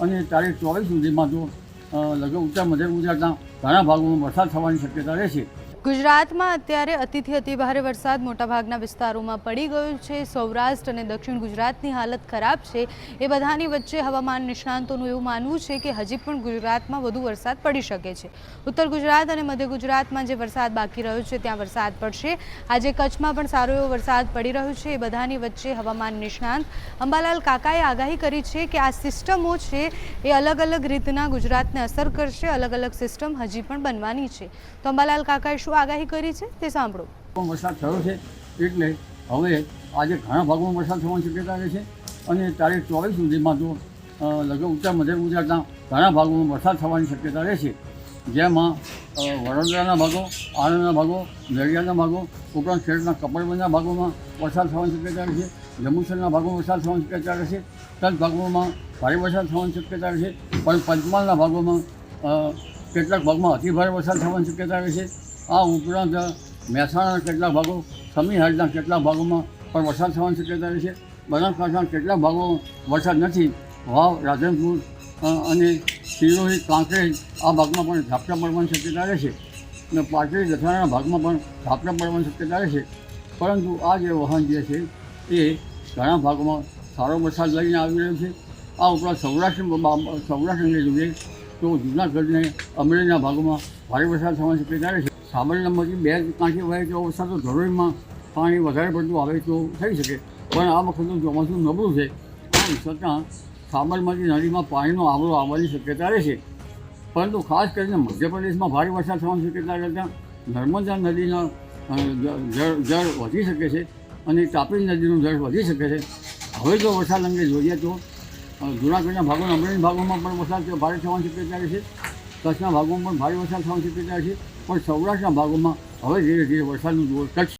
અને તારીખ 24 સુધીમાં તો લગભગ ઉત્તર મધ્ય ગુજરાતના ઘણા ભાગોમાં વરસાદ થવાની શક્યતા રહેશે. ગુજરાતમાં અત્યારે અતિથી અતિભારે વરસાદ મોટાભાગના વિસ્તારોમાં પડી ગયો છે. સૌરાષ્ટ્ર અને દક્ષિણ ગુજરાતની હાલત ખરાબ છે. એ બધાની વચ્ચે હવામાન નિષ્ણાંતોનું એવું માનવું છે કે હજી પણ ગુજરાતમાં વધુ વરસાદ પડી શકે છે. ઉત્તર ગુજરાત અને મધ્ય ગુજરાતમાં જે વરસાદ બાકી રહ્યો છે ત્યાં વરસાદ પડશે. આજે કચ્છમાં પણ સારો એવો વરસાદ પડી રહ્યો છે. એ બધાની વચ્ચે હવામાન નિષ્ણાંત અંબાલાલ કાકાએ આગાહી કરી છે કે આ સિસ્ટમો છે એ અલગ અલગ રીતના ગુજરાતને અસર કરશે. અલગ અલગ સિસ્ટમ હજી પણ બનવાની છે. તો અંબાલાલ કાકાએ શું આગાહી કરી છે તે સાંભળો. વરસાદ થયો છે એટલે હવે આજે ઘણા ભાગોમાં વરસાદ થવાની શક્યતા રહે છે અને તારીખ 24 સુધીમાં તો લગભગ ઉત્તર મધ્ય ગુજરાતના ઘણા ભાગોમાં વરસાદ થવાની શક્યતા રહેશે. જેમાં વડોદરાના ભાગો, આણંદના ભાગો, નડિયાદના ભાગો, ઉપરાંત ખેડના કપડવંજના ભાગોમાં વરસાદ થવાની શક્યતા રહેશે. જંબુસરના ભાગોમાં વરસાદ થવાની શક્યતા રહેશે. તદ ભાગોમાં ભારે વરસાદ થવાની શક્યતા રહેશે. પણ પંચમહાલના ભાગોમાં કેટલાક ભાગમાં અતિભારે વરસાદ થવાની શક્યતા રહેશે. આ ઉપરાંત મહેસાણાના કેટલાક ભાગો, સમીહાટના કેટલાક ભાગોમાં પણ વરસાદ થવાની શક્યતા રહેશે. બનાસકાંઠાના કેટલાક ભાગોમાં વરસાદ નથી. વાવ, રાધનપુર અને સિરોહી, કાંકરેજ આ ભાગમાં પણ ઝાપટા પડવાની શક્યતા રહેશે. અને પાટડી દથાણાના ભાગમાં પણ ઝાપટા પડવાની શક્યતા રહેશે. પરંતુ આ જે વહન જે છે એ ઘણા ભાગોમાં સારો વરસાદ લઈને આવી રહ્યો છે. આ ઉપરાંત સૌરાષ્ટ્રને જોઈએ તો જૂનાગઢ અને અમરેલીના ભાગોમાં ભારે વરસાદ થવાની શક્યતા રહેશે. સાબરમતીથી 2 કાંઠે વહે તો વરસાદ તો ધરોઈમાં પાણી વધારે પડતું આવે તો થઈ શકે, પણ આ વખતનું ચોમાસું નબળું છે. આમ છતાં સાબરમતી નદીમાં પાણીનો આવરો આવવાની શક્યતા રહેશે. પરંતુ ખાસ કરીને મધ્યપ્રદેશમાં ભારે વરસાદ થવાની શક્યતા રહેતા નર્મદા નદીના જળ વધી શકે છે અને તાપી નદીનું જળ વધી શકે છે. હવે જો વરસાદ અંગે જોઈએ તો જૂનાગઢના ભાગો, અમરેલી ભાગોમાં પણ વરસાદ ભારે થવાની શક્યતા રહેશે. કચ્છના ભાગોમાં પણ ભારે વરસાદ થવાની શક્યતા રહેશે. પણ સૌરાષ્ટ્રના ભાગોમાં હવે ધીરે ધીરે વરસાદનું જોર ઘટશે.